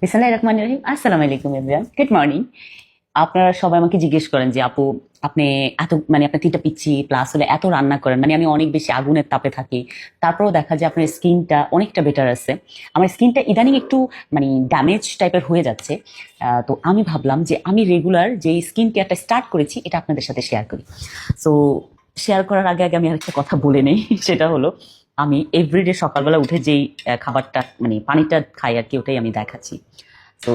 বিসমিল্লাহির রহমানির রহিম। আসসালামু আলাইকুম এভরিওয়ান, গুড মর্নিং। আপনারা সবাই আমাকে জিজ্ঞেস করেন যে আপু আপনি এত আপনার 3টা পিচ্ছি প্লাস হলে এত রান্না করেন, আমি অনেক বেশি আগুনের তাপে থাকি, তারপরেও দেখা যায় আপনার স্কিনটা অনেকটা বেটার আছে। আমার স্কিনটা ইদানিং একটু ড্যামেজ টাইপের হয়ে যাচ্ছে। তো আমি ভাবলাম যে আমি রেগুলার যে স্কিন কেয়ারটা স্টার্ট করেছি এটা আপনাদের সাথে শেয়ার করি। সো শেয়ার করার আগে আগে আমি আরেকটা কথা বলে নেই, সেটা হলো আমি এভরিডে সকালবেলা উঠে যেই খাবারটা পানিটা খাই আর কি, ওটাই আমি দেখাচ্ছি। তো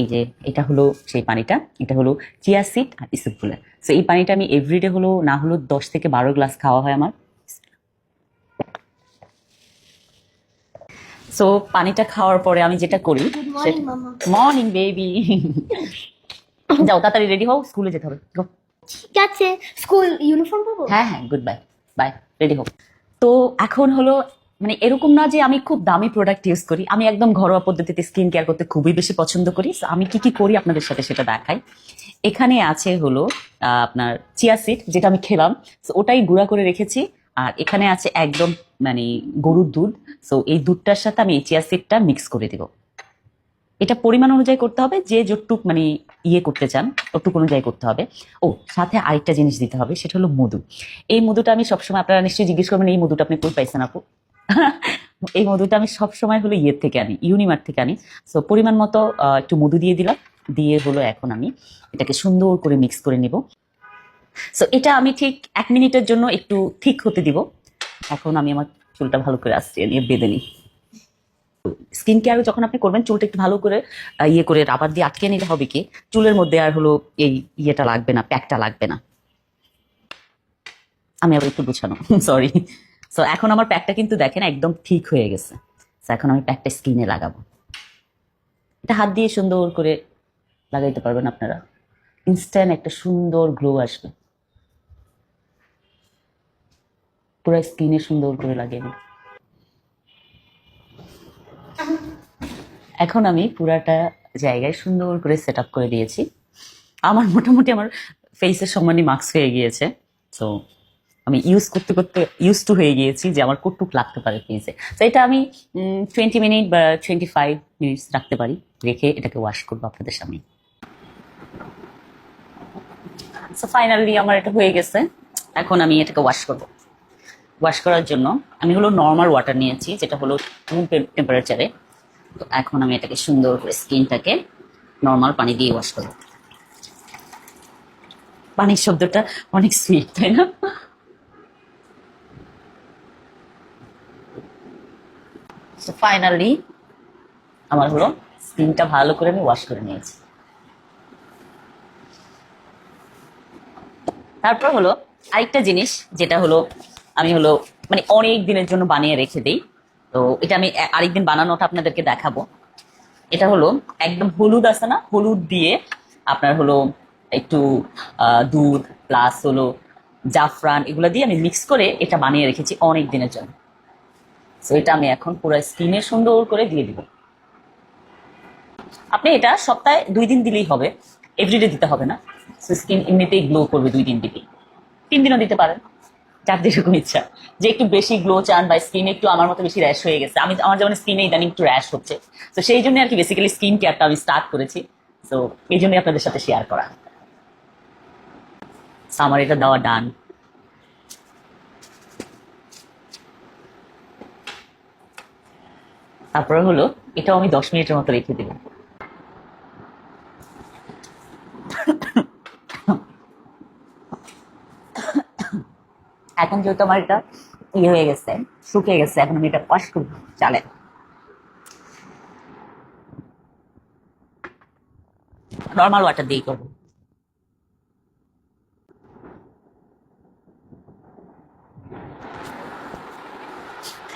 এই যে এটা হলো সেই পানিটা, এটা হলো চিয়া সিড আর ইসবগুলা। তো এই পানিটা আমি এভরিডে হলো না হলো 10 থেকে 12 গ্লাস খাওয়া হয় আমার। সো পানিটা খাওয়ার পরে আমি যেটা করি, মর্নিং বেবি, যাও তাড়াতাড়ি রেডি হও, স্কুলে যেতে হবে। Go. ঠিক আছে, স্কুল ইউনিফর্ম পরবো। হ্যাঁ হ্যাঁ, গুড বাই, বাই, রেডি হোক। তো এখন হলো এরকম না যে আমি খুব দামি প্রোডাক্ট ইউজ করি, আমি একদম ঘরোয়া পদ্ধতিতে স্কিন কেয়ার করতে খুবই বেশি পছন্দ করি। So, আমি কি কি করি আপনাদের সাথে সেটা দেখাই। এখানে আছে হলো আপনার চিয়া সিড, যেটা আমি খেলাম, তো ওটাই গুঁড়া করে রেখেছি। আর এখানে আছে একদম গরুর দুধ। সো এই দুধটার সাথে আমি এই চিয়া সিডটা মিক্স করে দিব। এটা পরিমাণ অনুযায়ী করতে হবে, যে যতটুক ইয়ে করতে চান ওটুক অনুযায়ী করতে হবে। ও সাথে আরেকটা জিনিস দিতে হবে, সেটা হলো মধু। এই মধুটা আমি সবসময়, আপনারা নিশ্চয়ই জিজ্ঞেস করবেন এই মধুটা আপনি কই পাইছেন আপু। এই মধুটা আমি সবসময় হলো ইয়ের থেকে আনি, ইউনিমার্ট থেকে আনি। সো পরিমাণ মতো একটু মধু দিয়ে দিলাম, দিয়ে হলো এখন আমি এটাকে সুন্দর করে মিক্স করে নিব। সো এটা আমি ঠিক 1 মিনিটের জন্য একটু ঠিক হতে দিব। এখন আমি আমার চুলটা ভালো করে আসছি নিয়ে বেঁধে নিই। স্কিন কেয়ার যখন আপনি করবেন, চুলটা একটু ভালো করে ইয়ে করে রাবার দিয়ে আটকে নিতে হবে, কি চুলের মধ্যে আর হলো এই ইয়েটা লাগবে না, প্যাকটা লাগবে না। আমি আবার একটু গুছানো, সরি। সো এখন আমার প্যাকটা কিন্তু দেখেন একদম ঠিক হয়ে গেছে। এখন আমি প্যাকটা স্কিনে লাগাবো। এটা হাত দিয়ে সুন্দর করে লাগাইতে পারবেন আপনারা, ইনস্ট্যান্ট একটা সুন্দর গ্লো আসবে। পুরো স্কিনে সুন্দর করে লাগিয়ে দিই। এখন আমি পুরাটা জায়গায় সুন্দর করে সেট আপ করে দিয়েছি। আমার মোটামুটি আমার ফেসের সমানই মাস্ক হয়ে গিয়েছে। সো আমি ইউজ করতে করতে ইউজ টু হয়ে গিয়েছি যে আমার কতটুক লাগতে পারে ফেসে। তো এটা আমি 20 মিনিট বা 25 মিনিটস রাখতে পারি, রেখে এটাকে ওয়াশ করবো আপনাদের সামনে। সো ফাইনালি আমার এটা হয়ে গেছে। এখন আমি এটাকে ওয়াশ করব। ওয়াশ করার জন্য আমি হলো নর্মাল ওয়াটার নিয়েছি, যেটা হলো রুম টেম্পারেচারে। তো এখন আমি এটাকে সুন্দর করে স্কিনটাকে নর্মাল পানি দিয়ে ওয়াশ করব। পানির শব্দটা অনেক সুইট, তাই না? সো ফাইনালি আমার হলো স্কিনটা ভালো করে আমি ওয়াশ করে নিয়েছি। তারপর হলো আরেকটা জিনিস, যেটা হলো আমি হলো অনেক দিনের জন্য বানিয়ে রেখে দিই। তো এটা আমি আরেকদিন বানানোটা আপনাদেরকে দেখাবো। এটা হলো একদম হলুদ আছে না, হলুদ দিয়ে আপনার হলো একটু দুধ প্লাস হলো জাফরান, এগুলো দিয়ে আমি মিক্স করে এটা বানিয়ে রেখেছি অনেক দিনের জন্য। তো এটা আমি এখন পুরো স্কিনে সুন্দর করে দিয়ে দিব। আপনি এটা সপ্তাহে 2 দিন দিলেই হবে, এভরিডে দিতে হবে না। স্কিন এমনিতেই গ্লো করবে 2 দিন দিলেই, 3 দিনও দিতে পারেন, যার যেরকম ইচ্ছা। যে একটু বেশি গ্লো চান বা স্কিনে একটু আমার মতো বেশি র্যাশ হয়ে গেছে, আমার যেমন স্কিনে ইদানিং একটু র্যাশ হচ্ছে, তো সেই জন্য আর কি বেসিক্যালি স্কিন কেয়ারটা আমি স্টার্ট করেছি। তো এই জন্যই আপনাদের সাথে শেয়ার করা। আমার এটা দেওয়া ডান। তারপরে হলো এটাও আমি 10 মিনিটের মতো রেখে দেবো। এখন যেহেতু আমার এটা ইয়ে হয়ে গেছে, শুকিয়ে গেছে, এখন আমি এটা ওয়াশ করবো। চালে নর্মাল ওয়াটার দিয়েই করবো।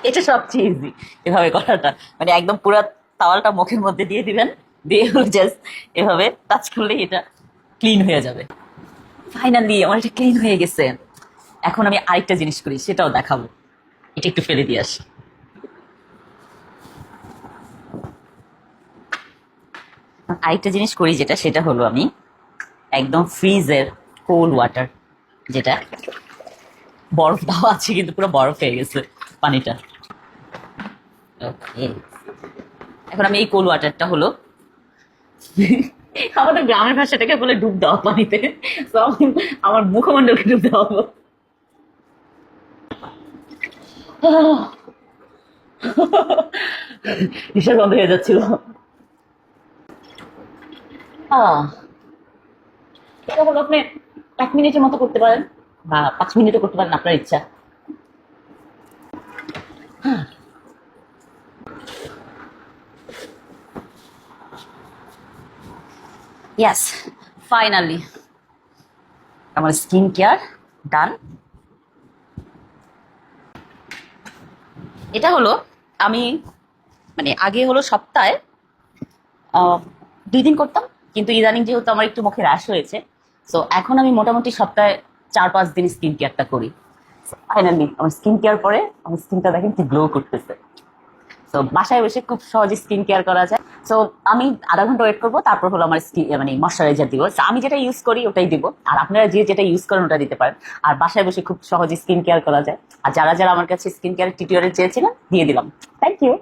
এটা সবচেয়ে ইজি এভাবে করাটা, একদম পুরো তাওয়ালটা মুখের মধ্যে দিয়ে দিবেন, দিয়ে জাস্ট এভাবে টাচ করলেই এটা ক্লিন হয়ে যাবে। ফাইনালি আমার এটা ক্লিন হয়ে গেছে। এখন আমি আরেকটা জিনিস করি, সেটাও দেখাবো। এটা একটু ফেলে দিয়ে আসি। আরেকটা জিনিস করি যেটা, সেটা হলো আমি একদম ফ্রিজের কোল্ড ওয়াটার, যেটা বরফ দেওয়া আছে কিন্তু পুরো বরফ হয়ে গেছে পানিটা। ওকে, এখন আমি এই কোল্ড ওয়াটারটা হলো আমাদের গ্রামের ভাষাটাকে বলে ডুব দেওয়া পানিতে। তো আমি আমার মুখমণ্ডলকে ডুব দেওয়াবো। নিঃশ্বাস বন্ধ হয়ে যাচ্ছিল। এটা হলো আপনি 1 মিনিটের মতো করতে পারেন বা 5 মিনিটও করতে পারেন, আপনার ইচ্ছা। ইয়াস, ফাইনালি আমার স্কিন কেয়ার ডান। এটা হলো আমি আগে হলো সপ্তাহে 2 দিন করতাম, কিন্তু ইদানিং যেহেতু আমার একটু মুখে র্যাশ হয়েছে, তো এখন আমি মোটামুটি সপ্তাহে 4-5 দিন স্কিন কেয়ারটা করি। ফাইনালি আমার স্কিন কেয়ার পরে আমার স্কিনটা দেখেন কি গ্লো করতেছে। তো বাসায় বসে খুব সহজে স্কিন কেয়ার করা যায়। তো আমি আধা ঘন্টা ওয়েট করবো, তারপর হলো আমার স্কিন ময়শ্চারাইজার দিব। So, আমি যেটা ইউজ করি ওটাই দিব, আর আপনারা যে যেটা ইউজ করেন ওটা দিতে পারেন। আর বাসায় বসে খুব সহজে স্কিন কেয়ার করা যায়। আর যারা যারা আমার কাছে স্কিন কেয়ার টিউটোরিয়াল চেয়েছিলেন দিয়ে দিলাম। Thank you.